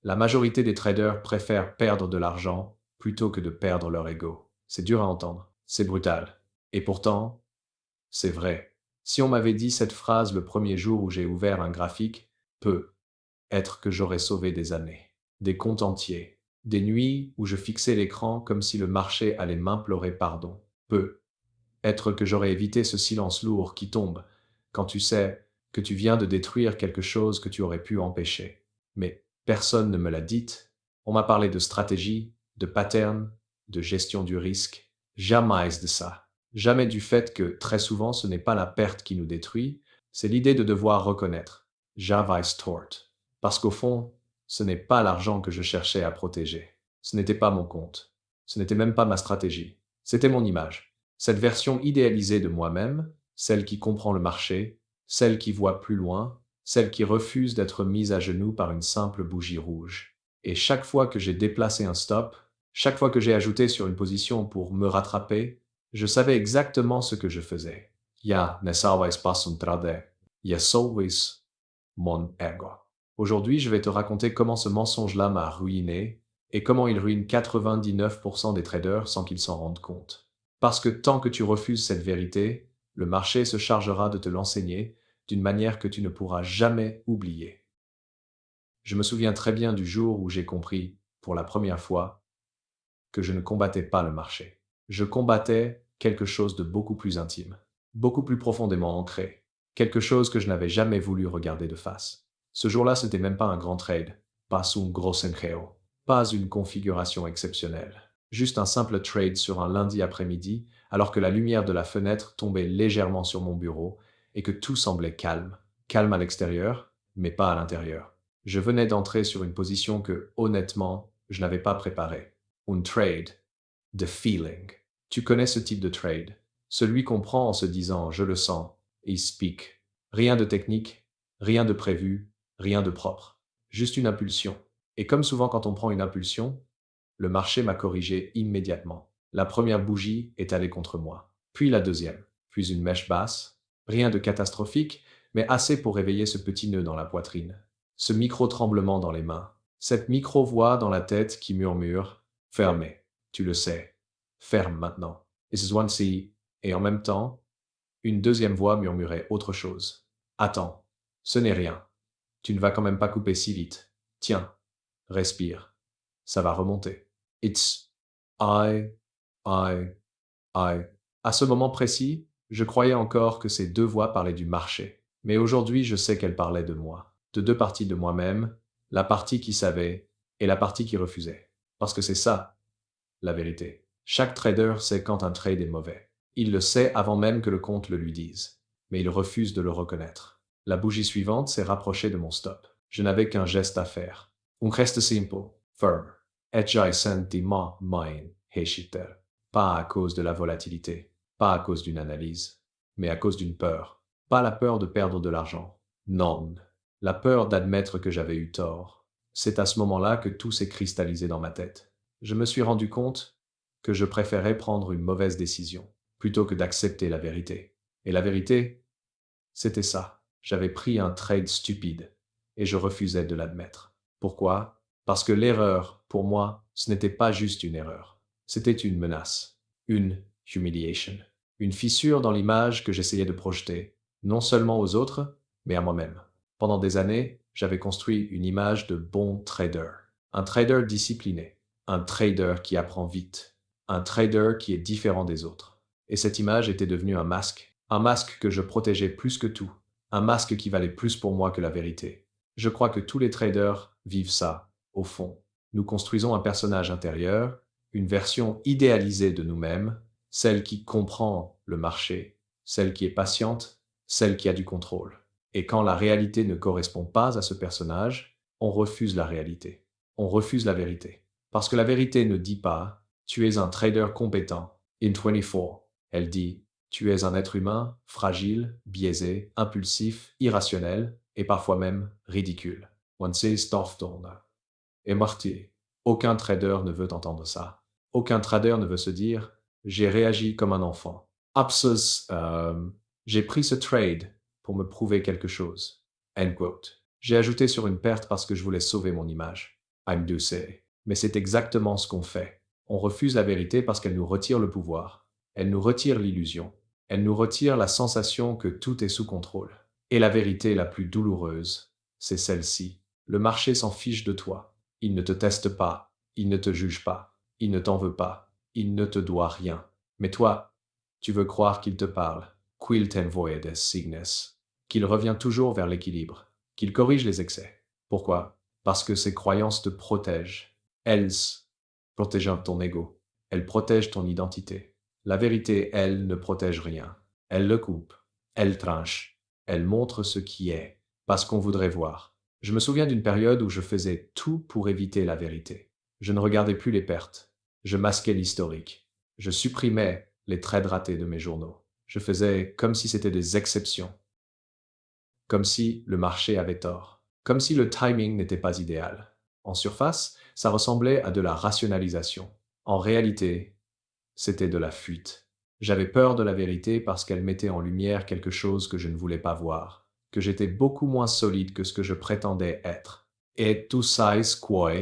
La majorité des traders préfèrent perdre de l'argent plutôt que de perdre leur ego. C'est dur à entendre, c'est brutal. Et pourtant, c'est vrai. Si on m'avait dit cette phrase le premier jour où j'ai ouvert un graphique, peut être que j'aurais sauvé des années, des comptes entiers, des nuits où je fixais l'écran comme si le marché allait m'implorer pardon. Peut être que j'aurais évité ce silence lourd qui tombe quand tu sais que tu viens de détruire quelque chose que tu aurais pu empêcher. Mais personne ne me l'a dit. On m'a parlé de stratégie, de pattern, de gestion du risque. Jamais de ça. Jamais du fait que, très souvent, ce n'est pas la perte qui nous détruit, c'est l'idée de devoir reconnaître. Jamais tort. Parce qu'au fond, ce n'est pas l'argent que je cherchais à protéger. Ce n'était pas mon compte. Ce n'était même pas ma stratégie. C'était mon image. Cette version idéalisée de moi-même, celle qui comprend le marché, celle qui voit plus loin, celle qui refuse d'être mise à genoux par une simple bougie rouge. Et chaque fois que j'ai déplacé un stop, chaque fois que j'ai ajouté sur une position pour me rattraper, je savais exactement ce que je faisais. Ja ne savais pas son trade. Ja sauvis mon ego. Aujourd'hui, je vais te raconter comment ce mensonge-là m'a ruiné et comment il ruine 99% des traders sans qu'ils s'en rendent compte. Parce que tant que tu refuses cette vérité, le marché se chargera de te l'enseigner d'une manière que tu ne pourras jamais oublier. Je me souviens très bien du jour où j'ai compris, pour la première fois, que je ne combattais pas le marché. Je combattais quelque chose de beaucoup plus intime, beaucoup plus profondément ancré, quelque chose que je n'avais jamais voulu regarder de face. Ce jour-là, ce n'était même pas un grand trade, pas un gros enjeu, pas une configuration exceptionnelle, juste un simple trade sur un lundi après-midi, alors que la lumière de la fenêtre tombait légèrement sur mon bureau et que tout semblait calme, calme à l'extérieur, mais pas à l'intérieur. Je venais d'entrer sur une position que, honnêtement, je n'avais pas préparée. Un trade, de feeling. Tu connais ce type de trade. Celui qu'on prend en se disant je le sens, et il speak. Rien de technique, rien de prévu, rien de propre. Juste une impulsion. Et comme souvent quand on prend une impulsion, le marché m'a corrigé immédiatement. La première bougie est allée contre moi. Puis la deuxième. Puis une mèche basse. Rien de catastrophique, mais assez pour réveiller ce petit nœud dans la poitrine. Ce micro-tremblement dans les mains. Cette micro-voix dans la tête qui murmure « Fermez, tu le sais. Ferme maintenant. This is one C. » Et en même temps, une deuxième voix murmurait autre chose. « Attends, ce n'est rien. Tu ne vas quand même pas couper si vite. Tiens, respire. Ça va remonter. It's I, I, I. » À ce moment précis, je croyais encore que ces deux voix parlaient du marché. Mais aujourd'hui, je sais qu'elles parlaient de moi, de deux parties de moi-même, la partie qui savait et la partie qui refusait. Parce que c'est ça, la vérité. Chaque trader sait quand un trade est mauvais. Il le sait avant même que le compte le lui dise. Mais il refuse de le reconnaître. La bougie suivante s'est rapprochée de mon stop. Je n'avais qu'un geste à faire. Un geste simple, firm. Et j'ai senti ma main hésiter. Pas à cause de la volatilité, pas à cause d'une analyse, mais à cause d'une peur. Pas la peur de perdre de l'argent. Non. La peur d'admettre que j'avais eu tort. C'est à ce moment-là que tout s'est cristallisé dans ma tête. Je me suis rendu compte que je préférais prendre une mauvaise décision plutôt que d'accepter la vérité. Et la vérité, c'était ça. J'avais pris un trade stupide et je refusais de l'admettre. Pourquoi? Parce que l'erreur, pour moi, ce n'était pas juste une erreur. C'était une menace, une humiliation, une fissure dans l'image que j'essayais de projeter, non seulement aux autres, mais à moi-même. Pendant des années, j'avais construit une image de bon trader, un trader discipliné, un trader qui apprend vite, un trader qui est différent des autres. Et cette image était devenue un masque que je protégeais plus que tout, un masque qui valait plus pour moi que la vérité. Je crois que tous les traders vivent ça, au fond. Nous construisons un personnage intérieur, une version idéalisée de nous-mêmes, celle qui comprend le marché, celle qui est patiente, celle qui a du contrôle. Et quand la réalité ne correspond pas à ce personnage, on refuse la réalité. On refuse la vérité. Parce que la vérité ne dit pas « tu es un trader compétent ». In 24, elle dit « tu es un être humain, fragile, biaisé, impulsif, irrationnel et parfois même ridicule ». One says et Marty, aucun trader ne veut entendre ça. Aucun trader ne veut se dire « j'ai réagi comme un enfant ». Absus, j'ai pris ce trade pour me prouver quelque chose. End quote. J'ai ajouté sur une perte parce que je voulais sauver mon image. I'm douce. Mais c'est exactement ce qu'on fait. On refuse la vérité parce qu'elle nous retire le pouvoir. Elle nous retire l'illusion. Elle nous retire la sensation que tout est sous contrôle. Et la vérité la plus douloureuse, c'est celle-ci. Le marché s'en fiche de toi. Il ne te teste pas. Il ne te juge pas. Il ne t'en veut pas. Il ne te doit rien. Mais toi, tu veux croire qu'il te parle. Qu'il t'envoie des signes. Qu'il revient toujours vers l'équilibre. Qu'il corrige les excès. Pourquoi? Parce que ces croyances te protègent. Elles protègent ton ego. Elles protègent ton identité. La vérité, elle, ne protège rien. Elle le coupe. Elle tranche. Elle montre ce qui est, pas ce qu'on voudrait voir. Je me souviens d'une période où je faisais tout pour éviter la vérité. Je ne regardais plus les pertes. Je masquais l'historique. Je supprimais les trades ratés de mes journaux. Je faisais comme si c'était des exceptions. Comme si le marché avait tort. Comme si le timing n'était pas idéal. En surface, ça ressemblait à de la rationalisation. En réalité, c'était de la fuite. J'avais peur de la vérité parce qu'elle mettait en lumière quelque chose que je ne voulais pas voir, que j'étais beaucoup moins solide que ce que je prétendais être. Et tout ça est quoi?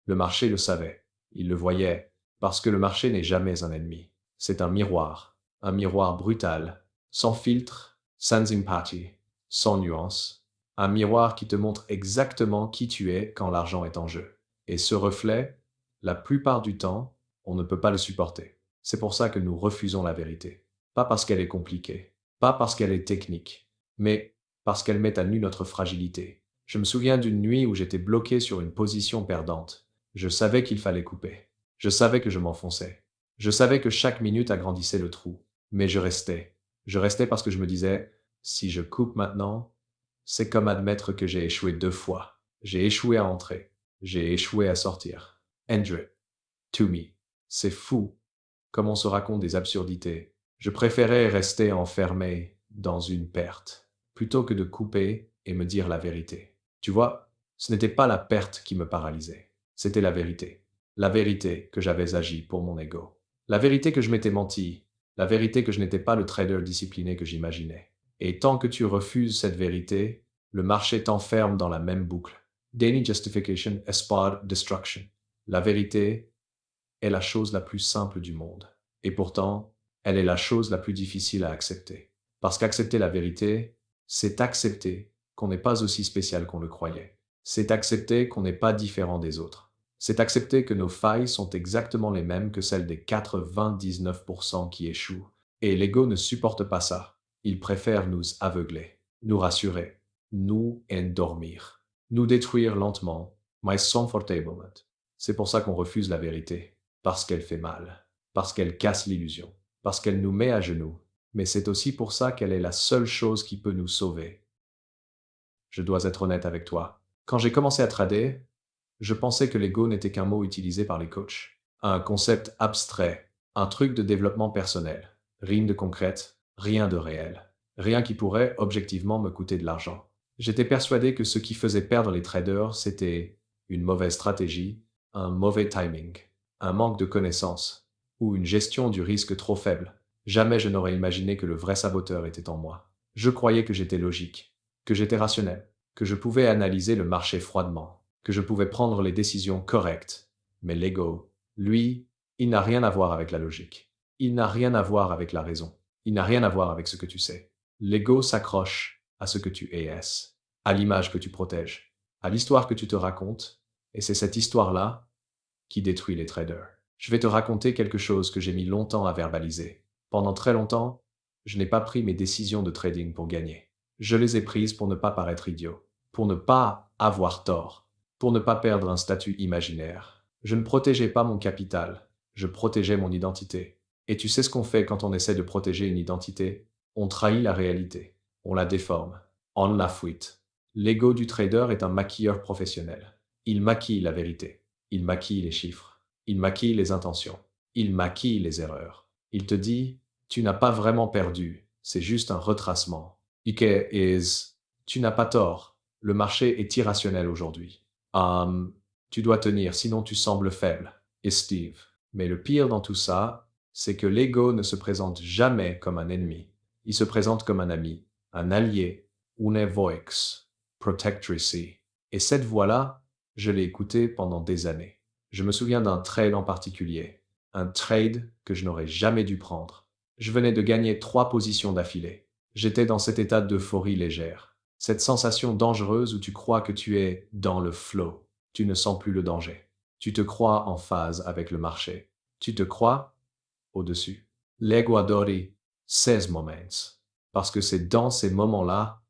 Le marché le savait. Il le voyait, parce que le marché n'est jamais un ennemi. C'est un miroir brutal, sans filtre, sans empathie, sans nuance, un miroir qui te montre exactement qui tu es quand l'argent est en jeu. Et ce reflet, la plupart du temps, on ne peut pas le supporter. C'est pour ça que nous refusons la vérité. Pas parce qu'elle est compliquée, pas parce qu'elle est technique, mais parce qu'elle met à nu notre fragilité. Je me souviens d'une nuit où j'étais bloqué sur une position perdante. Je savais qu'il fallait couper. Je savais que je m'enfonçais. Je savais que chaque minute agrandissait le trou. Mais je restais. Je restais parce que je me disais, si je coupe maintenant, c'est comme admettre que j'ai échoué 2 fois. J'ai échoué à entrer. J'ai échoué à sortir. Andrew, to me. C'est fou, comme on se raconte des absurdités. Je préférais rester enfermé dans une perte, plutôt que de couper et me dire la vérité. Tu vois, ce n'était pas la perte qui me paralysait, c'était la vérité. La vérité que j'avais agi pour mon ego. La vérité que je m'étais menti. La vérité que je n'étais pas le trader discipliné que j'imaginais. Et tant que tu refuses cette vérité, le marché t'enferme dans la même boucle. Daily justification, espoir, destruction. La vérité est la chose la plus simple du monde. Et pourtant, elle est la chose la plus difficile à accepter. Parce qu'accepter la vérité, c'est accepter qu'on n'est pas aussi spécial qu'on le croyait. C'est accepter qu'on n'est pas différent des autres. C'est accepter que nos failles sont exactement les mêmes que celles des 99% qui échouent. Et l'ego ne supporte pas ça. Il préfère nous aveugler, nous rassurer, nous endormir, nous détruire lentement, mais comfortablement. C'est pour ça qu'on refuse la vérité. Parce qu'elle fait mal, parce qu'elle casse l'illusion, parce qu'elle nous met à genoux. Mais c'est aussi pour ça qu'elle est la seule chose qui peut nous sauver. Je dois être honnête avec toi. Quand j'ai commencé à trader, je pensais que l'ego n'était qu'un mot utilisé par les coachs. Un concept abstrait, un truc de développement personnel. Rien de concrète, rien de réel. Rien qui pourrait objectivement me coûter de l'argent. J'étais persuadé que ce qui faisait perdre les traders, c'était une mauvaise stratégie, un mauvais timing, un manque de connaissances, ou une gestion du risque trop faible. Jamais je n'aurais imaginé que le vrai saboteur était en moi. Je croyais que j'étais logique, que j'étais rationnel, que je pouvais analyser le marché froidement, que je pouvais prendre les décisions correctes. Mais l'ego, lui, il n'a rien à voir avec la logique. Il n'a rien à voir avec la raison. Il n'a rien à voir avec ce que tu sais. L'ego s'accroche à ce que tu es, à l'image que tu protèges, à l'histoire que tu te racontes, et c'est cette histoire-là qui détruit les traders. Je vais te raconter quelque chose que j'ai mis longtemps à verbaliser. Pendant très longtemps, je n'ai pas pris mes décisions de trading pour gagner. Je les ai prises pour ne pas paraître idiot, pour ne pas avoir tort, pour ne pas perdre un statut imaginaire. Je ne protégeais pas mon capital, je protégeais mon identité. Et tu sais ce qu'on fait quand on essaie de protéger une identité? On trahit la réalité, on la déforme, on la fuite. L'ego du trader est un maquilleur professionnel. Il maquille la vérité. Il maquille les chiffres. Il maquille les intentions. Il maquille les erreurs. Il te dit, tu n'as pas vraiment perdu, c'est juste un retracement. Ike is, tu n'as pas tort, le marché est irrationnel aujourd'hui. Tu dois tenir, sinon tu sembles faible. Et Steve. Mais le pire dans tout ça, c'est que l'ego ne se présente jamais comme un ennemi. Il se présente comme un ami, un allié, une voix, protectrice. Et cette voix-là, Je l'ai écouté pendant des années. Je me souviens d'un trade en particulier. Un trade que je n'aurais jamais dû prendre. Je venais de gagner 3 positions d'affilée. J'étais dans cet état d'euphorie légère. Cette sensation dangereuse où tu crois que tu es dans le flow. Tu ne sens plus le danger. Tu te crois en phase avec le marché. Tu te crois au-dessus. L'ego adori ces moments. Parce que c'est dans ces moments-là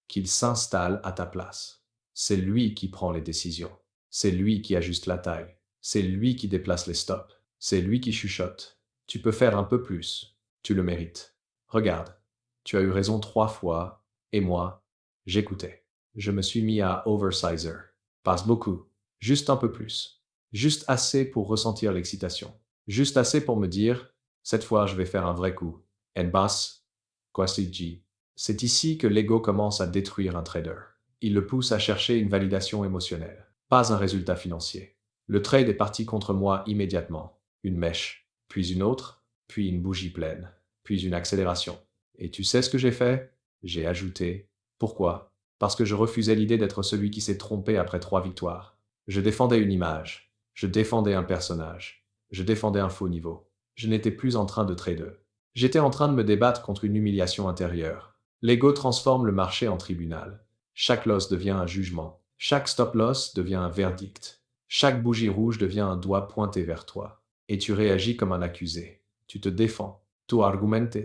qu'il s'installe à ta place. C'est lui qui prend les décisions. C'est lui qui ajuste la taille. C'est lui qui déplace les stops. C'est lui qui chuchote. Tu peux faire un peu plus. Tu le mérites. Regarde. Tu as eu raison 3 fois. Et moi, j'écoutais. Je me suis mis à oversizer. Pas beaucoup. Juste un peu plus. Juste assez pour ressentir l'excitation. Juste assez pour me dire, cette fois je vais faire un vrai coup. En basse, quasi. C'est ici que l'ego commence à détruire un trader. Il le pousse à chercher une validation émotionnelle, pas un résultat financier. Le trade est parti contre moi immédiatement. Une mèche, puis une autre, puis une bougie pleine, puis une accélération. Et tu sais ce que j'ai fait? J'ai ajouté. Pourquoi? Parce que je refusais l'idée d'être celui qui s'est trompé après 3 victoires. Je défendais une image. Je défendais un personnage. Je défendais un faux niveau. Je n'étais plus en train de trader. J'étais en train de me débattre contre une humiliation intérieure. L'ego transforme le marché en tribunal. Chaque loss devient un jugement. Chaque stop-loss devient un verdict. Chaque bougie rouge devient un doigt pointé vers toi. Et tu réagis comme un accusé. Tu te défends. Tu argumentes.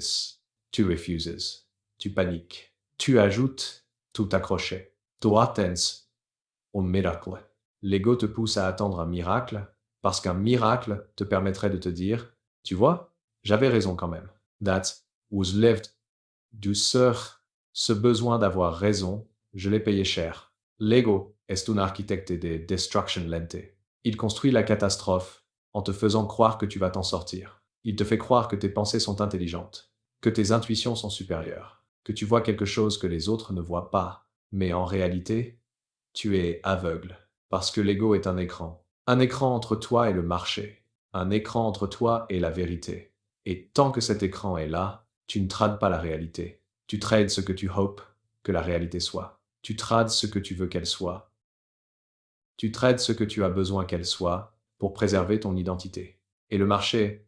Tu refuses. Tu paniques. Tu ajoutes. Tout accroché. Tu attends. Un miracle. L'ego te pousse à attendre un miracle, parce qu'un miracle te permettrait de te dire, tu vois, j'avais raison quand même. That was left. Douceur, ce besoin d'avoir raison, je l'ai payé cher. L'ego est un architecte de destruction lente. Il construit la catastrophe en te faisant croire que tu vas t'en sortir. Il te fait croire que tes pensées sont intelligentes, que tes intuitions sont supérieures, que tu vois quelque chose que les autres ne voient pas. Mais en réalité, tu es aveugle, parce que l'ego est un écran. Un écran entre toi et le marché. Un écran entre toi et la vérité. Et tant que cet écran est là, tu ne trades pas la réalité. Tu trades ce que tu hopes que la réalité soit. Tu trades ce que tu veux qu'elle soit. Tu trades ce que tu as besoin qu'elle soit pour préserver ton identité. Et le marché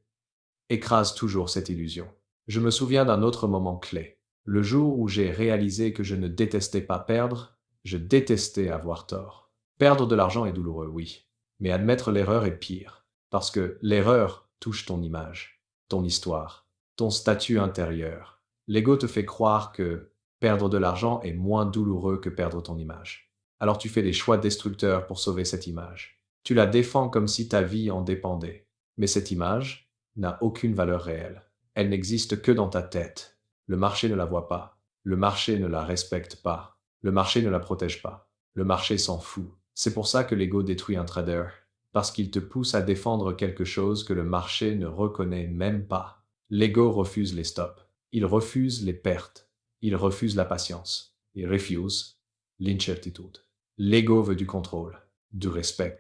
écrase toujours cette illusion. Je me souviens d'un autre moment clé. Le jour où j'ai réalisé que je ne détestais pas perdre, je détestais avoir tort. Perdre de l'argent est douloureux, oui. Mais admettre l'erreur est pire. Parce que l'erreur touche ton image, ton histoire, ton statut intérieur. L'ego te fait croire que perdre de l'argent est moins douloureux que perdre ton image. Alors tu fais des choix destructeurs pour sauver cette image. Tu la défends comme si ta vie en dépendait. Mais cette image n'a aucune valeur réelle. Elle n'existe que dans ta tête. Le marché ne la voit pas. Le marché ne la respecte pas. Le marché ne la protège pas. Le marché s'en fout. C'est pour ça que l'ego détruit un trader. Parce qu'il te pousse à défendre quelque chose que le marché ne reconnaît même pas. L'ego refuse les stops. Il refuse les pertes. Il refuse la patience. Il refuse l'incertitude. L'ego veut du contrôle, du respect,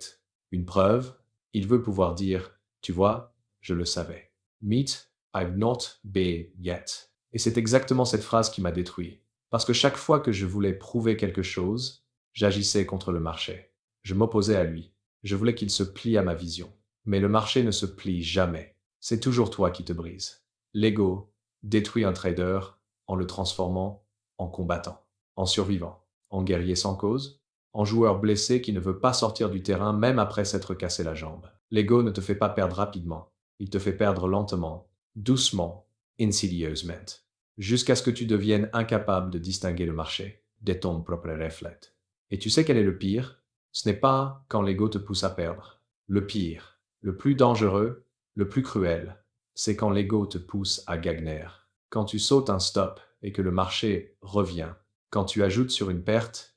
une preuve. Il veut pouvoir dire, tu vois, je le savais. Meet, I've not been yet. Et c'est exactement cette phrase qui m'a détruit. Parce que chaque fois que je voulais prouver quelque chose, j'agissais contre le marché. Je m'opposais à lui. Je voulais qu'il se plie à ma vision. Mais le marché ne se plie jamais. C'est toujours toi qui te brises. L'ego détruit un trader en le transformant en combattant, en survivant, en guerrier sans cause, en joueur blessé qui ne veut pas sortir du terrain même après s'être cassé la jambe. L'ego ne te fait pas perdre rapidement. Il te fait perdre lentement, doucement, insidieusement, jusqu'à ce que tu deviennes incapable de distinguer le marché de ton propre reflet. Et tu sais quel est le pire? Ce n'est pas quand l'ego te pousse à perdre. Le pire, le plus dangereux, le plus cruel, c'est quand l'ego te pousse à gagner. Quand tu sautes un stop et que le marché revient. Quand tu ajoutes sur une perte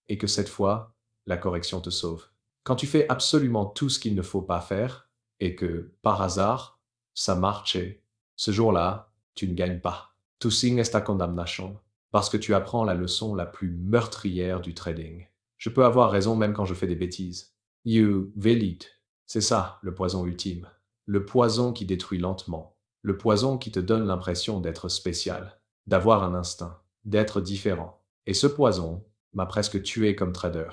et que cette fois, la correction te sauve. Quand tu fais absolument tout ce qu'il ne faut pas faire et que, par hasard, ça marche, ce jour-là, tu ne gagnes pas. Tu signes esta condamnation parce que tu apprends la leçon la plus meurtrière du trading. Je peux avoir raison même quand je fais des bêtises. You will eat. C'est ça, le poison ultime. Le poison qui détruit lentement. Le poison qui te donne l'impression d'être spécial, d'avoir un instinct, d'être différent. Et ce poison m'a presque tué comme trader.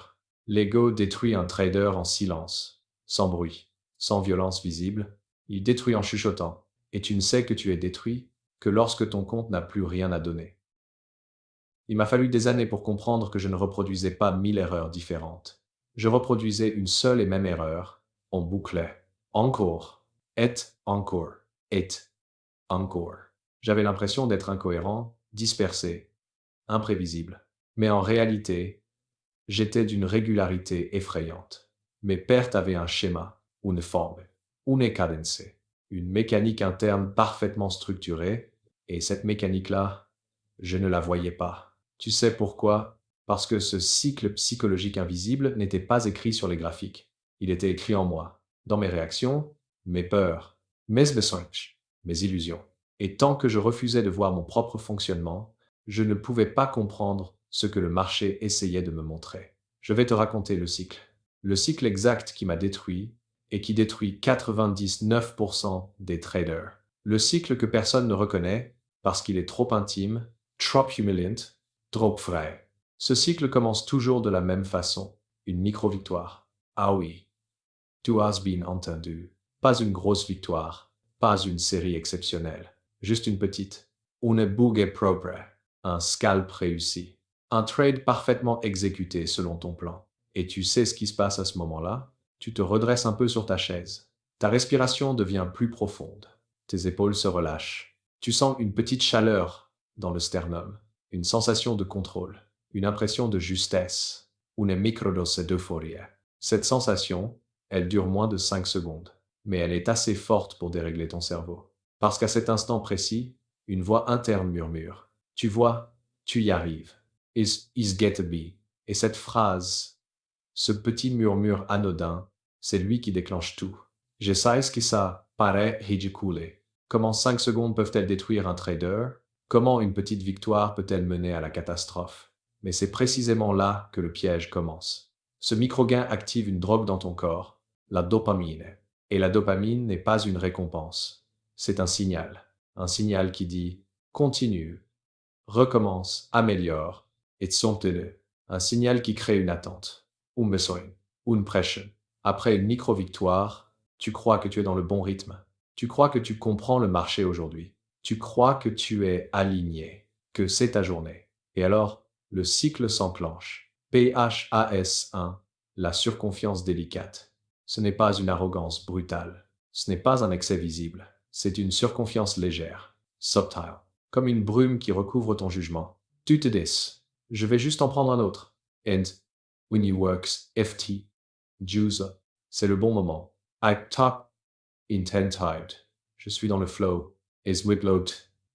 L'ego détruit un trader en silence, sans bruit, sans violence visible. Il détruit en chuchotant. Et tu ne sais que tu es détruit que lorsque ton compte n'a plus rien à donner. Il m'a fallu des années pour comprendre que je ne reproduisais pas 1000 erreurs différentes. Je reproduisais une seule et même erreur. On bouclait. Encore. Et encore. Et encore. J'avais l'impression d'être incohérent, dispersé, imprévisible. Mais en réalité, j'étais d'une régularité effrayante. Mes pertes avaient un schéma, une forme, une cadence, une mécanique interne parfaitement structurée, et cette mécanique-là, je ne la voyais pas. Tu sais pourquoi? Parce que ce cycle psychologique invisible n'était pas écrit sur les graphiques. Il était écrit en moi, dans mes réactions, mes peurs, mes besoins, mes illusions. Et tant que je refusais de voir mon propre fonctionnement, je ne pouvais pas comprendre ce que le marché essayait de me montrer. Je vais te raconter le cycle. Le cycle exact qui m'a détruit et qui détruit 99% des traders. Le cycle que personne ne reconnaît parce qu'il est trop intime, trop humiliant, trop vrai. Ce cycle commence toujours de la même façon. Une micro-victoire. Ah oui, tu has been entendu. Pas une grosse victoire, pas une série exceptionnelle. Juste une petite. Une bougie propre. Un scalp réussi. Un trade parfaitement exécuté selon ton plan. Et tu sais ce qui se passe à ce moment-là? Tu te redresses un peu sur ta chaise. Ta respiration devient plus profonde. Tes épaules se relâchent. Tu sens une petite chaleur dans le sternum. Une sensation de contrôle. Une impression de justesse. Une microdose d'euphorie. Cette sensation, elle dure moins de 5 secondes. Mais elle est assez forte pour dérégler ton cerveau. Parce qu'à cet instant précis, une voix interne murmure. Tu vois, tu y arrives. Is get to be. Et cette phrase, ce petit murmure anodin, c'est lui qui déclenche tout. Je sais ce que ça paraît ridicule. Comment 5 secondes peuvent-elles détruire un trader? Comment une petite victoire peut-elle mener à la catastrophe? Mais c'est précisément là que le piège commence. Ce micro-gain active une drogue dans ton corps, la dopamine. Et la dopamine n'est pas une récompense. C'est un signal. Un signal qui dit « continue, recommence, améliore, et tsontele ». Un signal qui crée une attente, un besoin, une pression. Après une micro-victoire, tu crois que tu es dans le bon rythme. Tu crois que tu comprends le marché aujourd'hui. Tu crois que tu es aligné, que c'est ta journée. Et alors, le cycle s'enclenche. PHAS1, la surconfiance délicate. Ce n'est pas une arrogance brutale. Ce n'est pas un excès visible. C'est une surconfiance légère, subtile, comme une brume qui recouvre ton jugement. Tu te dis, je vais juste en prendre un autre. And when you works, FT, juice, c'est le bon moment. I talk intended. Je suis dans le flow. Is wiggled.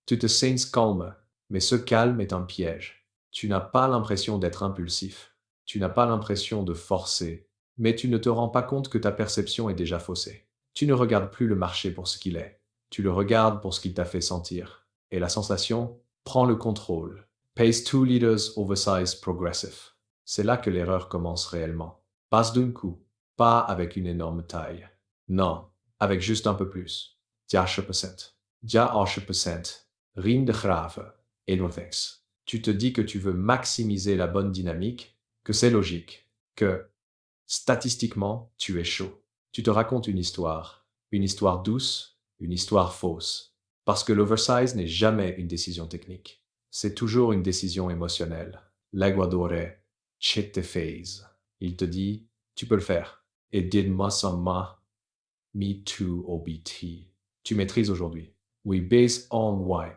Tu te sens calme. Mais ce calme est un piège. Tu n'as pas l'impression d'être impulsif. Tu n'as pas l'impression de forcer. Mais tu ne te rends pas compte que ta perception est déjà faussée. Tu ne regardes plus le marché pour ce qu'il est. Tu le regardes pour ce qu'il t'a fait sentir. Et la sensation prend le contrôle. Pace 2 liters oversized progressive. C'est là que l'erreur commence réellement. Pas d'un coup. Pas avec une énorme taille. Non, avec juste un peu plus. 10%. 10%. Riem de grave. Et non thanks. Tu te dis que tu veux maximiser la bonne dynamique, que c'est logique, que, statistiquement, tu es chaud. Tu te racontes une histoire douce, une histoire fausse. Parce que l'oversize n'est jamais une décision technique. C'est toujours une décision émotionnelle. L'aguadore, chete phase. Il te dit, tu peux le faire. Et dis-moi sama, me too OBT. Tu maîtrises aujourd'hui. We base on why.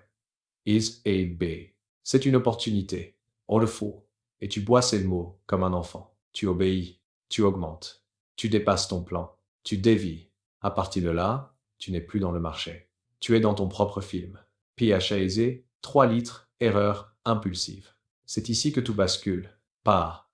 Is a B. C'est une opportunité. On le faut. Et tu bois ces mots comme un enfant. Tu obéis. Tu augmentes. Tu dépasses ton plan. Tu dévies. À partir de là, tu n'es plus dans le marché. Tu es dans ton propre film. PHAZ, 3 litres, erreur impulsive. C'est ici que tout bascule. Pas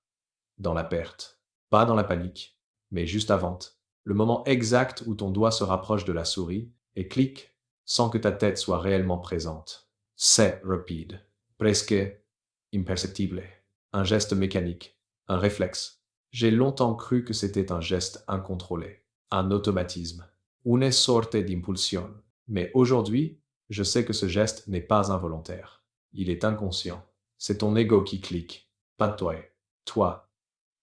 dans la perte. Pas dans la panique. Mais juste avant. Le moment exact où ton doigt se rapproche de la souris et clique sans que ta tête soit réellement présente. C'est rapide. Presque imperceptible. Un geste mécanique. Un réflexe. J'ai longtemps cru que c'était un geste incontrôlé. Un automatisme. Une sorte d'impulsion. Mais aujourd'hui, je sais que ce geste n'est pas involontaire. Il est inconscient. C'est ton ego qui clique. Pas toi. Toi.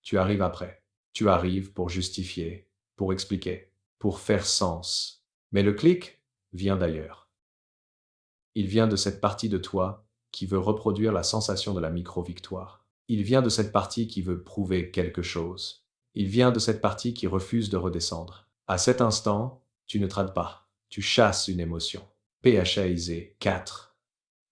Tu arrives après. Tu arrives pour justifier, pour expliquer, pour faire sens. Mais le clic vient d'ailleurs. Il vient de cette partie de toi qui veut reproduire la sensation de la micro-victoire. Il vient de cette partie qui veut prouver quelque chose. Il vient de cette partie qui refuse de redescendre. À cet instant, tu ne trades pas. Tu chasses une émotion. PHAISE 4.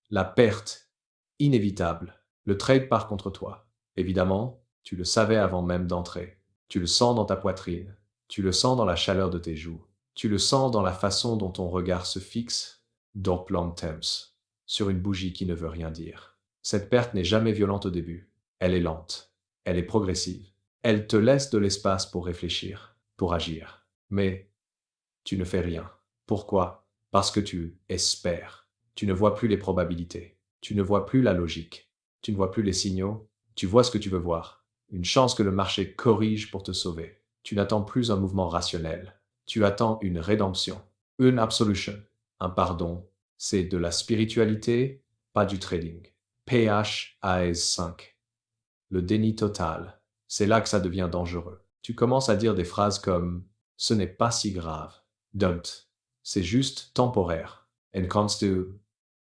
La perte. Inévitable. Le trade part contre toi. Évidemment, tu le savais avant même d'entrer. Tu le sens dans ta poitrine. Tu le sens dans la chaleur de tes joues. Tu le sens dans la façon dont ton regard se fixe, Doppler Temps, sur une bougie qui ne veut rien dire. Cette perte n'est jamais violente au début. Elle est lente. Elle est progressive. Elle te laisse de l'espace pour réfléchir, pour agir. Mais tu ne fais rien. Pourquoi? Parce que tu espères. Tu ne vois plus les probabilités. Tu ne vois plus la logique. Tu ne vois plus les signaux. Tu vois ce que tu veux voir. Une chance que le marché corrige pour te sauver. Tu n'attends plus un mouvement rationnel. Tu attends une rédemption. Une absolution. Un pardon. C'est de la spiritualité, pas du trading. PHAS 5. Le déni total. C'est là que ça devient dangereux. Tu commences à dire des phrases comme « ce n'est pas si grave ». Don't. C'est juste temporaire. And comes to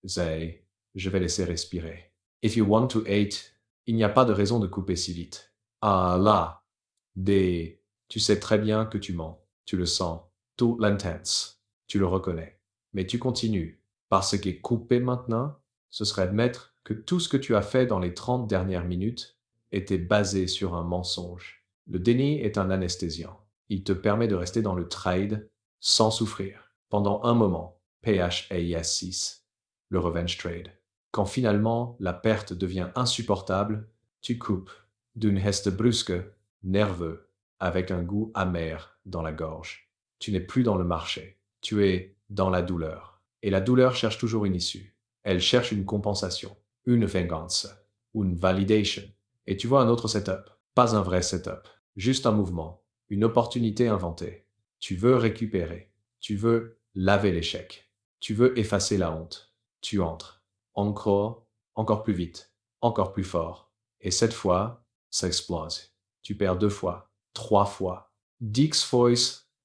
say, je vais laisser respirer. If you want to hate, il n'y a pas de raison de couper si vite. Ah là, tu sais très bien que tu mens. Tu le sens. Tout l'intense. Tu le reconnais. Mais tu continues. Parce que couper maintenant, ce serait admettre que tout ce que tu as fait dans les 30 dernières minutes était basé sur un mensonge. Le déni est un anesthésiant. Il te permet de rester dans le trade sans souffrir. Pendant un moment, PHAS 6, le revenge trade. Quand finalement la perte devient insupportable, tu coupes d'une geste brusque, nerveux, avec un goût amer dans la gorge. Tu n'es plus dans le marché, tu es dans la douleur. Et la douleur cherche toujours une issue. Elle cherche une compensation, une vengeance, une validation. Et tu vois un autre setup, pas un vrai setup, juste un mouvement, une opportunité inventée. Tu veux récupérer, tu veux laver l'échec, tu veux effacer la honte. Tu entres, encore plus vite, encore plus fort. Et cette fois, ça explose. Tu perds 2 fois, 3 fois. 10 fois,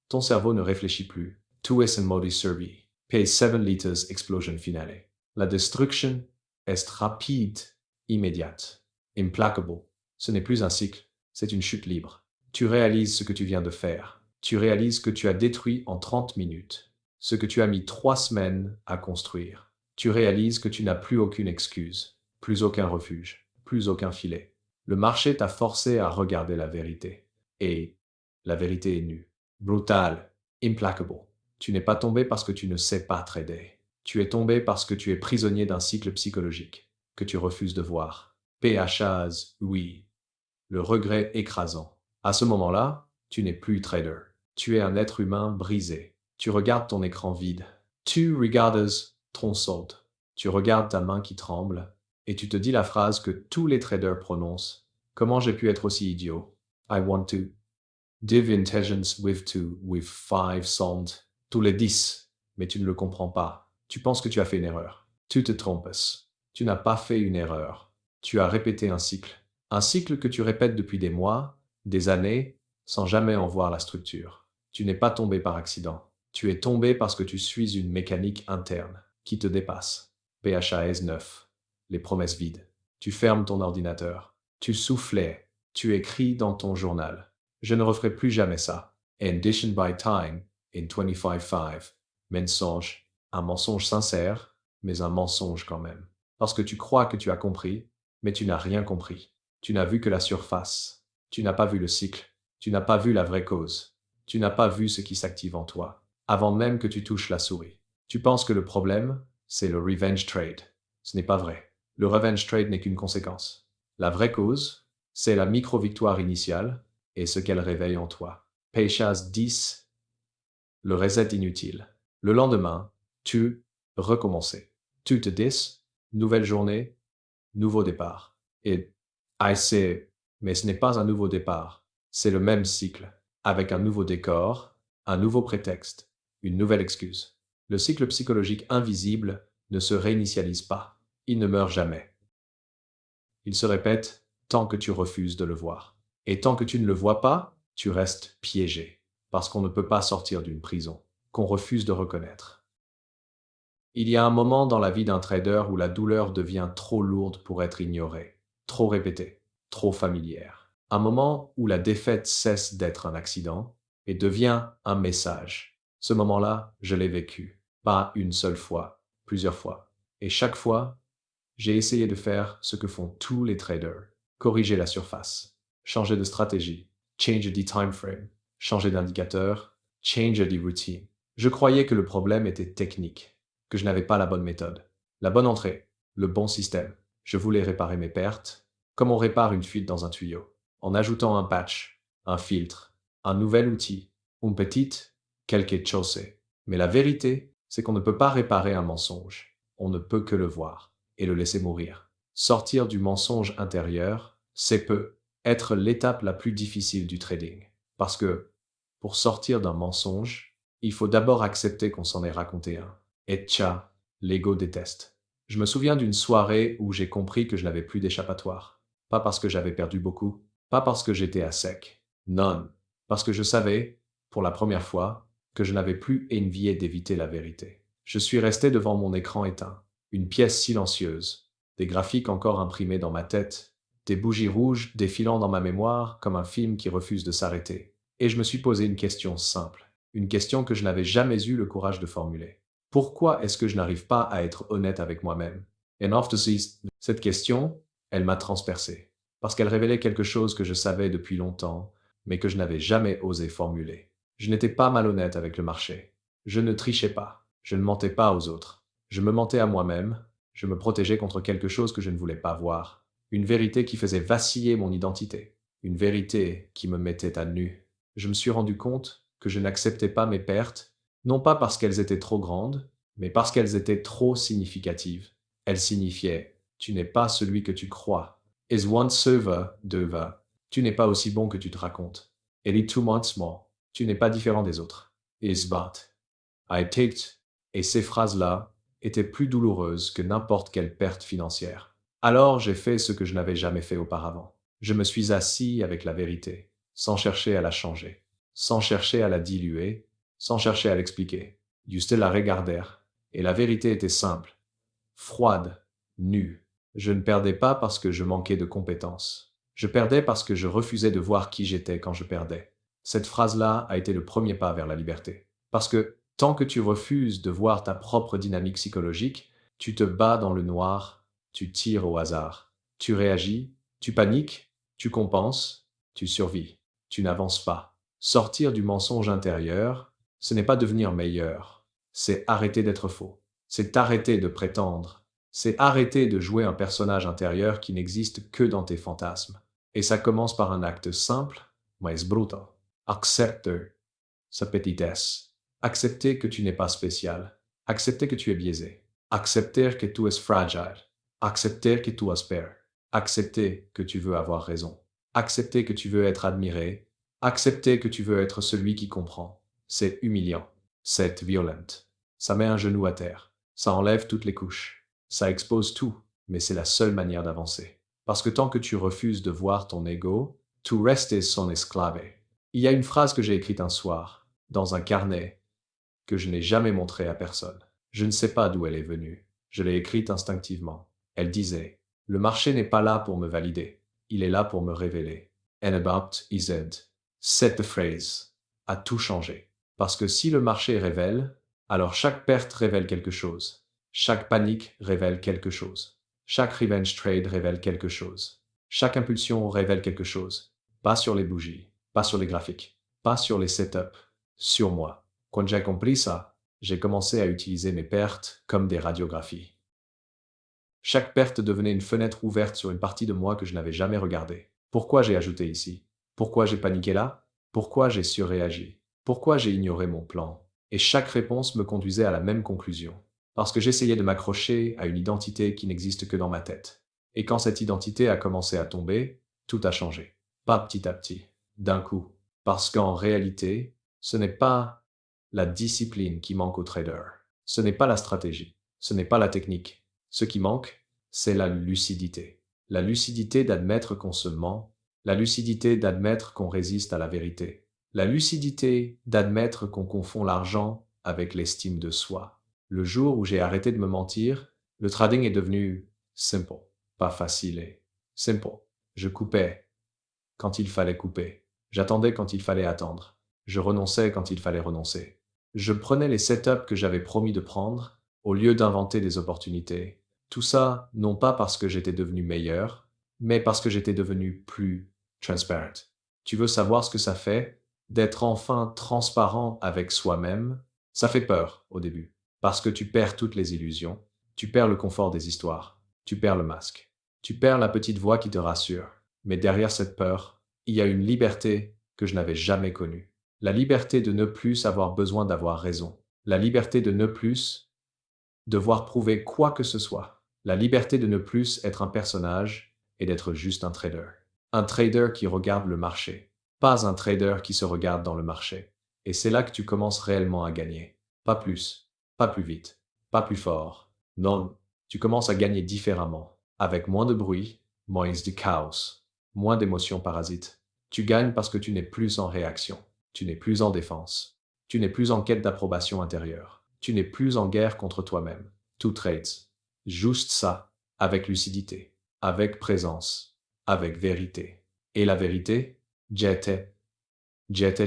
ton cerveau ne réfléchit plus. Tu es en mode survie. P7 liters explosion finale. La destruction est rapide, immédiate, implacable. Ce n'est plus un cycle, c'est une chute libre. Tu réalises ce que tu viens de faire. Tu réalises que tu as détruit en 30 minutes ce que tu as mis 3 semaines à construire. Tu réalises que tu n'as plus aucune excuse, plus aucun refuge, plus aucun filet. Le marché t'a forcé à regarder la vérité. Et la vérité est nue, brutale, implacable. Tu n'es pas tombé parce que tu ne sais pas trader. Tu es tombé parce que tu es prisonnier d'un cycle psychologique que tu refuses de voir. PHAS, oui. Le regret écrasant. À ce moment-là, tu n'es plus trader. Tu es un être humain brisé. Tu regardes ton écran vide. Tu regardes ton solde. Tu regardes ta main qui tremble et tu te dis la phrase que tous les traders prononcent. Comment j'ai pu être aussi idiot? I want to div intelligence with 5 sound. Tous les 10. Mais tu ne le comprends pas. Tu penses que tu as fait une erreur. Tu te trompes. Tu n'as pas fait une erreur. Tu as répété un cycle. Un cycle que tu répètes depuis des mois, des années, sans jamais en voir la structure. Tu n'es pas tombé par accident. Tu es tombé parce que tu suis une mécanique interne qui te dépasse. PHAS 9. Les promesses vides. Tu fermes ton ordinateur. Tu soufflais. Tu écris dans ton journal. Je ne referai plus jamais ça. Edition by time in 25-5. Mensonge. Un mensonge sincère, mais un mensonge quand même. Parce que tu crois que tu as compris, mais tu n'as rien compris. Tu n'as vu que la surface. Tu n'as pas vu le cycle. Tu n'as pas vu la vraie cause. Tu n'as pas vu ce qui s'active en toi, avant même que tu touches la souris. Tu penses que le problème, c'est le revenge trade. Ce n'est pas vrai. Le revenge trade n'est qu'une conséquence. La vraie cause, c'est la micro-victoire initiale et ce qu'elle réveille en toi. PHAS 10. Le reset inutile. Le lendemain, tu recommençais. Tu te dis, nouvelle journée, nouveau départ. Et I sais, mais ce n'est pas un nouveau départ. C'est le même cycle, avec un nouveau décor, un nouveau prétexte, une nouvelle excuse. Le cycle psychologique invisible ne se réinitialise pas. Il ne meurt jamais. Il se répète tant que tu refuses de le voir. Et tant que tu ne le vois pas, tu restes piégé, parce qu'on ne peut pas sortir d'une prison, qu'on refuse de reconnaître. Il y a un moment dans la vie d'un trader où la douleur devient trop lourde pour être ignorée, trop répétée, trop familière. Un moment où la défaite cesse d'être un accident et devient un message. Ce moment-là, je l'ai vécu. Pas une seule fois, plusieurs fois. Et chaque fois, j'ai essayé de faire ce que font tous les traders. Corriger la surface, changer de stratégie, change the time frame, changer d'indicateur, change the routine. Je croyais que le problème était technique, que je n'avais pas la bonne méthode, la bonne entrée, le bon système. Je voulais réparer mes pertes, comme on répare une fuite dans un tuyau, en ajoutant un patch, un filtre, un nouvel outil, une petite, quelque chose. Mais la vérité, c'est qu'on ne peut pas réparer un mensonge. On ne peut que le voir et le laisser mourir. Sortir du mensonge intérieur, c'est peut être l'étape la plus difficile du trading. Parce que, pour sortir d'un mensonge, il faut d'abord accepter qu'on s'en ait raconté un. Et tcha, l'ego déteste. Je me souviens d'une soirée où j'ai compris que je n'avais plus d'échappatoire. Pas parce que j'avais perdu beaucoup, pas parce que j'étais à sec. Non. Parce que je savais, pour la première fois, que je n'avais plus envie d'éviter la vérité. Je suis resté devant mon écran éteint, une pièce silencieuse, des graphiques encore imprimés dans ma tête, des bougies rouges défilant dans ma mémoire comme un film qui refuse de s'arrêter. Et je me suis posé une question simple, une question que je n'avais jamais eu le courage de formuler. Pourquoi est-ce que je n'arrive pas à être honnête avec moi-même? Et after cette question, elle m'a transpercé, parce qu'elle révélait quelque chose que je savais depuis longtemps, mais que je n'avais jamais osé formuler. Je n'étais pas malhonnête avec le marché. Je ne trichais pas. Je ne mentais pas aux autres. Je me mentais à moi-même. Je me protégeais contre quelque chose que je ne voulais pas voir. Une vérité qui faisait vaciller mon identité. Une vérité qui me mettait à nu. Je me suis rendu compte que je n'acceptais pas mes pertes, non pas parce qu'elles étaient trop grandes, mais parce qu'elles étaient trop significatives. Elles signifiaient « Tu n'es pas celui que tu crois ». Is one server, deva. Tu n'es pas aussi bon que tu te racontes. Et too much more. Tu n'es pas différent des autres. Is but. I take. Et ces phrases-là étaient plus douloureuses que n'importe quelle perte financière. Alors j'ai fait ce que je n'avais jamais fait auparavant. Je me suis assis avec la vérité, sans chercher à la changer, sans chercher à la diluer, sans chercher à l'expliquer. Juste la regarder. Et la vérité était simple, froide, nue. Je ne perdais pas parce que je manquais de compétences. Je perdais parce que je refusais de voir qui j'étais quand je perdais. Cette phrase-là a été le premier pas vers la liberté. Parce que tant que tu refuses de voir ta propre dynamique psychologique, tu te bats dans le noir, tu tires au hasard. Tu réagis, tu paniques, tu compenses, tu survis. Tu n'avances pas. Sortir du mensonge intérieur, ce n'est pas devenir meilleur. C'est arrêter d'être faux. C'est arrêter de prétendre. C'est arrêter de jouer un personnage intérieur qui n'existe que dans tes fantasmes. Et ça commence par un acte simple, mais brutal. Accepter sa petitesse. Accepter que tu n'es pas spécial. Accepter que tu es biaisé. Accepter que tu es fragile. Accepter que tu aspères. Accepter que tu veux avoir raison. Accepter que tu veux être admiré. Accepter que tu veux être celui qui comprend. C'est humiliant. C'est violent. Ça met un genou à terre. Ça enlève toutes les couches. Ça expose tout. Mais c'est la seule manière d'avancer. Parce que tant que tu refuses de voir ton ego, tu restes son esclave. Il y a une phrase que j'ai écrite un soir, dans un carnet, que je n'ai jamais montré à personne. Je ne sais pas d'où elle est venue. Je l'ai écrite instinctivement. Elle disait « Le marché n'est pas là pour me valider. Il est là pour me révéler. And about is it. » Cette phrase a tout changé. Parce que si le marché révèle, alors chaque perte révèle quelque chose. Chaque panique révèle quelque chose. Chaque revenge trade révèle quelque chose. Chaque impulsion révèle quelque chose. Pas sur les bougies, pas sur les graphiques, pas sur les setups, sur moi. Quand j'ai compris ça, j'ai commencé à utiliser mes pertes comme des radiographies. Chaque perte devenait une fenêtre ouverte sur une partie de moi que je n'avais jamais regardée. Pourquoi j'ai ajouté ici? Pourquoi j'ai paniqué là? Pourquoi j'ai surréagi? Pourquoi j'ai ignoré mon plan? Et chaque réponse me conduisait à la même conclusion. Parce que j'essayais de m'accrocher à une identité qui n'existe que dans ma tête. Et quand cette identité a commencé à tomber, tout a changé. Pas petit à petit, d'un coup. Parce qu'en réalité, ce n'est pas la discipline qui manque aux traders. Ce n'est pas la stratégie. Ce n'est pas la technique. Ce qui manque, c'est la lucidité. La lucidité d'admettre qu'on se ment, La lucidité d'admettre qu'on résiste à la vérité. La lucidité d'admettre qu'on confond l'argent avec l'estime de soi. Le jour où j'ai arrêté de me mentir, le trading est devenu simple, pas facile et simple. Je coupais quand il fallait couper. J'attendais quand il fallait attendre. Je renonçais quand il fallait renoncer. Je prenais les setups que j'avais promis de prendre au lieu d'inventer des opportunités. Tout ça, non pas parce que j'étais devenu meilleur, mais parce que j'étais devenu plus transparent. Tu veux savoir ce que ça fait d'être enfin transparent avec soi-même? Ça fait peur au début, parce que tu perds toutes les illusions, tu perds le confort des histoires, tu perds le masque, tu perds la petite voix qui te rassure. Mais derrière cette peur, il y a une liberté que je n'avais jamais connue. La liberté de ne plus avoir besoin d'avoir raison. La liberté de ne plus devoir prouver quoi que ce soit. La liberté de ne plus être un personnage et d'être juste un trader. Un trader qui regarde le marché, pas un trader qui se regarde dans le marché. Et c'est là que tu commences réellement à gagner. Pas plus, pas plus vite, pas plus fort. Non, tu commences à gagner différemment, avec moins de bruit, moins de chaos, moins d'émotions parasites. Tu gagnes parce que tu n'es plus en réaction, tu n'es plus en défense, tu n'es plus en quête d'approbation intérieure, tu n'es plus en guerre contre toi-même. Tout trades. Juste ça, avec lucidité, avec présence, avec vérité. Et la vérité, j'étais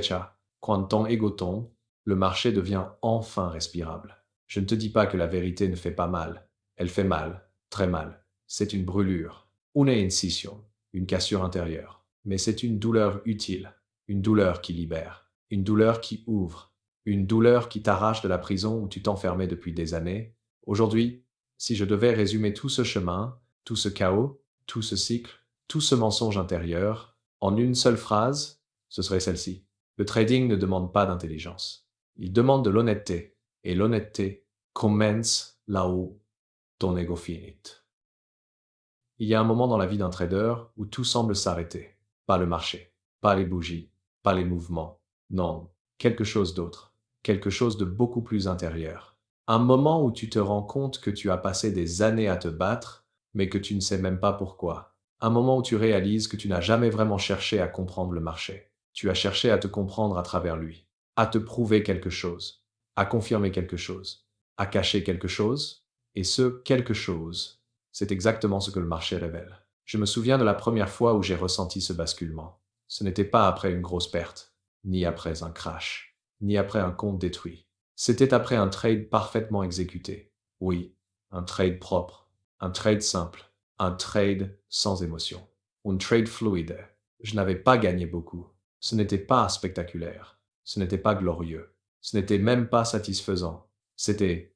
cha. Quand ton ego tombe, le marché devient enfin respirable. Je ne te dis pas que la vérité ne fait pas mal. Elle fait mal, très mal. C'est une brûlure, une incision, une cassure intérieure. Mais c'est une douleur utile, une douleur qui libère, une douleur qui ouvre, une douleur qui t'arrache de la prison où tu t'enfermais depuis des années. Aujourd'hui, si je devais résumer tout ce chemin, tout ce chaos, tout ce cycle, tout ce mensonge intérieur, en une seule phrase, ce serait celle-ci. Le trading ne demande pas d'intelligence. Il demande de l'honnêteté. Et l'honnêteté commence là où ton ego finit. Il y a un moment dans la vie d'un trader où tout semble s'arrêter. Pas le marché, pas les bougies, pas les mouvements. Non, quelque chose d'autre. Quelque chose de beaucoup plus intérieur. Un moment où tu te rends compte que tu as passé des années à te battre, mais que tu ne sais même pas pourquoi. Un moment où tu réalises que tu n'as jamais vraiment cherché à comprendre le marché. Tu as cherché à te comprendre à travers lui, à te prouver quelque chose, à confirmer quelque chose, à cacher quelque chose, et ce quelque chose, c'est exactement ce que le marché révèle. Je me souviens de la première fois où j'ai ressenti ce basculement. Ce n'était pas après une grosse perte, ni après un crash, ni après un compte détruit. C'était après un trade parfaitement exécuté. Oui, un trade propre, un trade simple, un trade sans émotion, un trade fluide. Je n'avais pas gagné beaucoup. Ce n'était pas spectaculaire. Ce n'était pas glorieux. Ce n'était même pas satisfaisant. C'était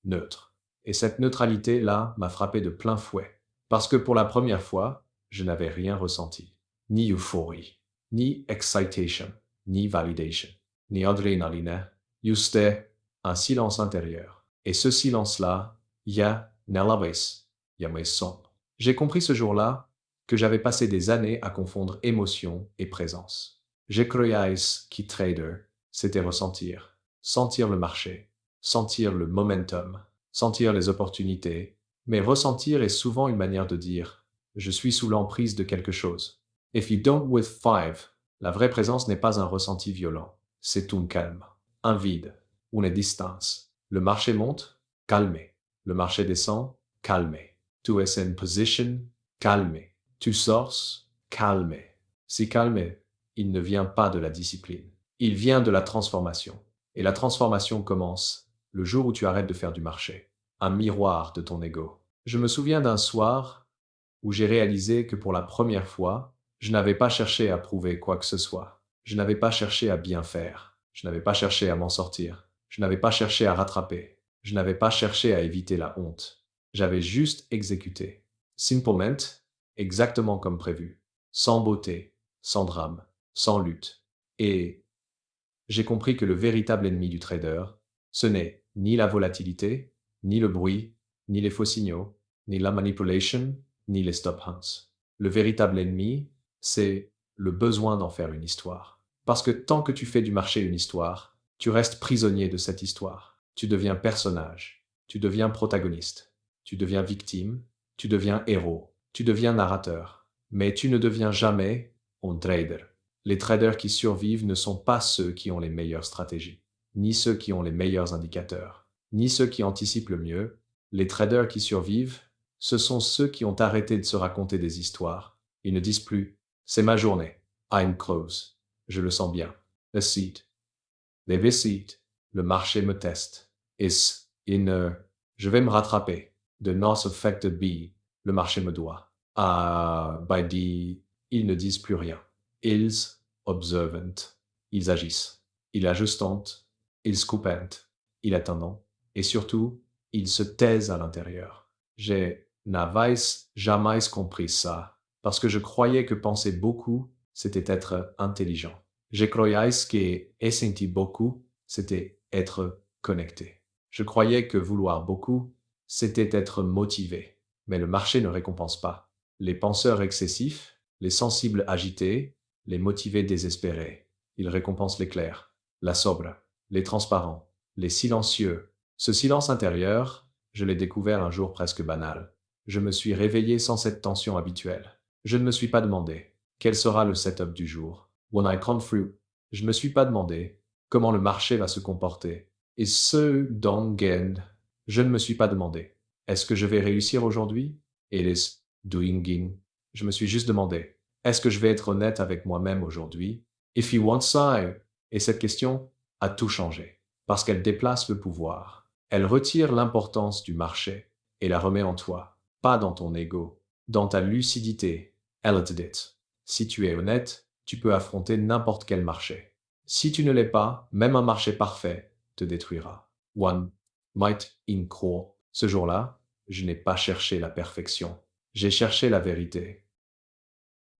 neutre. Et cette neutralité-là m'a frappé de plein fouet. Parce que pour la première fois, je n'avais rien ressenti. Ni euphorie, ni excitation, ni validation, ni adrénaline. Juste un silence intérieur. Et ce silence-là, ya n'elaves, ya me sombre. J'ai compris ce jour-là que j'avais passé des années à confondre émotion et présence. J'ai cru qui trader, c'était ressentir, sentir le marché, sentir le momentum, sentir les opportunités, mais ressentir est souvent une manière de dire « je suis sous l'emprise de quelque chose ». If you don't with five, la vraie présence n'est pas un ressenti violent, c'est un calme, un vide, une distance. Le marché monte, calmé. Le marché descend, calmé. Tu es en position, calmé. Tu sors, calmé. Si calmé, il ne vient pas de la discipline. Il vient de la transformation. Et la transformation commence le jour où tu arrêtes de faire du marché. Un miroir de ton ego. Je me souviens d'un soir où j'ai réalisé que pour la première fois, je n'avais pas cherché à prouver quoi que ce soit. Je n'avais pas cherché à bien faire. Je n'avais pas cherché à m'en sortir. Je n'avais pas cherché à rattraper. Je n'avais pas cherché à éviter la honte. J'avais juste exécuté. Simplement, exactement comme prévu. Sans beauté, sans drame, sans lutte. Et j'ai compris que le véritable ennemi du trader, ce n'est ni la volatilité, ni le bruit, ni les faux signaux, ni la manipulation, ni les stop hunts. Le véritable ennemi, c'est le besoin d'en faire une histoire. Parce que tant que tu fais du marché une histoire, tu restes prisonnier de cette histoire. Tu deviens personnage, tu deviens protagoniste, tu deviens victime, tu deviens héros, tu deviens narrateur. Mais tu ne deviens jamais un trader. Les traders qui survivent ne sont pas ceux qui ont les meilleures stratégies, ni ceux qui ont les meilleurs indicateurs, ni ceux qui anticipent le mieux. Les traders qui survivent, ce sont ceux qui ont arrêté de se raconter des histoires. Ils ne disent plus « c'est ma journée, I'm close, je le sens bien, the seat, the seat, le marché me teste, is in, je vais me rattraper, the not affected be, le marché me doit, by the, ils ne disent plus rien. Ils observant, ils agissent, ils ajustent, ils scoopent, ils attendent, et surtout, ils se taisent à l'intérieur. N'avais jamais compris ça, parce que je croyais que penser beaucoup, c'était être intelligent. Je croyais que senti beaucoup, c'était être connecté. Je croyais que vouloir beaucoup, c'était être motivé. Mais le marché ne récompense pas. Les penseurs excessifs, les sensibles agités, les motivés désespérés. Il récompense les clairs, la sobre, les transparents, les silencieux. Ce silence intérieur, je l'ai découvert un jour presque banal. Je me suis réveillé sans cette tension habituelle. Je ne me suis pas demandé quel sera le setup du jour. When I confront, je ne me suis pas demandé comment le marché va se comporter. Et ce Dongen, je ne me suis pas demandé est-ce que je vais réussir aujourd'hui? It is doing. Je me suis juste demandé est-ce que je vais être honnête avec moi-même aujourd'hui? If you want ça, et cette question a tout changé, parce qu'elle déplace le pouvoir. Elle retire l'importance du marché et la remet en toi, pas dans ton ego, dans ta lucidité. Elle did it. Si tu es honnête, tu peux affronter n'importe quel marché. Si tu ne l'es pas, même un marché parfait te détruira. One might in core. Ce jour-là, je n'ai pas cherché la perfection. J'ai cherché la vérité.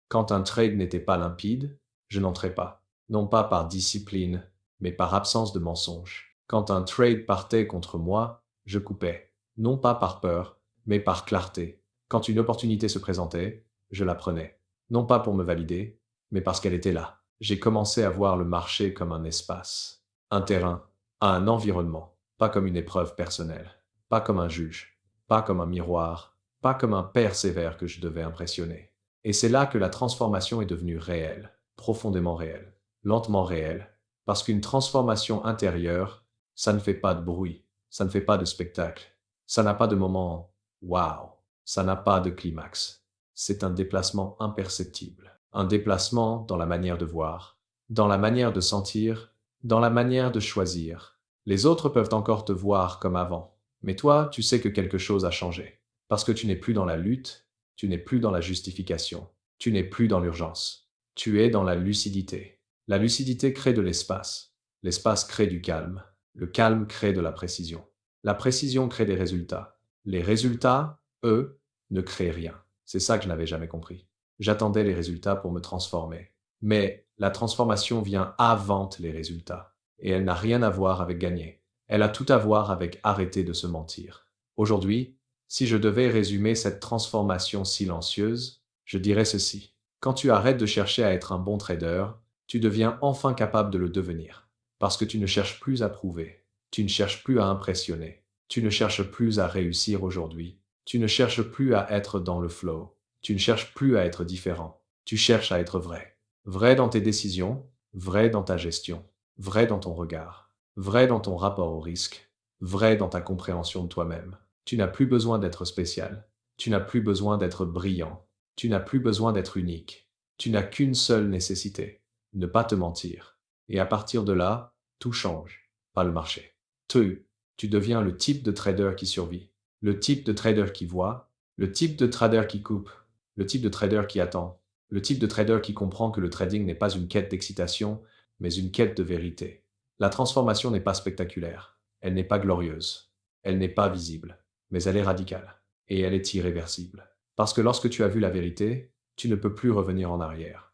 Quand un trade n'était pas limpide, je n'entrais pas. Non pas par discipline, mais par absence de mensonge. Quand un trade partait contre moi, je coupais. Non pas par peur, mais par clarté. Quand une opportunité se présentait, je la prenais. Non pas pour me valider, mais parce qu'elle était là. J'ai commencé à voir le marché comme un espace, un terrain, un environnement, pas comme une épreuve personnelle, pas comme un juge, pas comme un miroir, pas comme un père sévère que je devais impressionner. Et c'est là que la transformation est devenue réelle, profondément réelle, lentement réelle, parce qu'une transformation intérieure, ça ne fait pas de bruit, ça ne fait pas de spectacle, ça n'a pas de moment « waouh », ça n'a pas de climax. C'est un déplacement imperceptible, un déplacement dans la manière de voir, dans la manière de sentir, dans la manière de choisir. Les autres peuvent encore te voir comme avant, mais toi, tu sais que quelque chose a changé, parce que tu n'es plus dans la lutte, tu n'es plus dans la justification, tu n'es plus dans l'urgence, tu es dans la lucidité. La lucidité crée de l'espace, l'espace crée du calme, le calme crée de la précision crée des résultats. Les résultats, eux, ne créent rien. C'est ça que je n'avais jamais compris. J'attendais les résultats pour me transformer. Mais la transformation vient avant les résultats. Et elle n'a rien à voir avec gagner. Elle a tout à voir avec arrêter de se mentir. Aujourd'hui, si je devais résumer cette transformation silencieuse, je dirais ceci. Quand tu arrêtes de chercher à être un bon trader, tu deviens enfin capable de le devenir. Parce que tu ne cherches plus à prouver. Tu ne cherches plus à impressionner. Tu ne cherches plus à réussir aujourd'hui. Tu ne cherches plus à être dans le flow. Tu ne cherches plus à être différent. Tu cherches à être vrai. Vrai dans tes décisions, vrai dans ta gestion, vrai dans ton regard, vrai dans ton rapport au risque, vrai dans ta compréhension de toi-même. Tu n'as plus besoin d'être spécial. Tu n'as plus besoin d'être brillant. Tu n'as plus besoin d'être unique. Tu n'as qu'une seule nécessité, ne pas te mentir. Et à partir de là, tout change, pas le marché. Tu deviens le type de trader qui survit, le type de trader qui voit, le type de trader qui coupe, le type de trader qui attend, le type de trader qui comprend que le trading n'est pas une quête d'excitation, mais une quête de vérité. La transformation n'est pas spectaculaire, elle n'est pas glorieuse, elle n'est pas visible, mais elle est radicale, et elle est irréversible. Parce que lorsque tu as vu la vérité, tu ne peux plus revenir en arrière.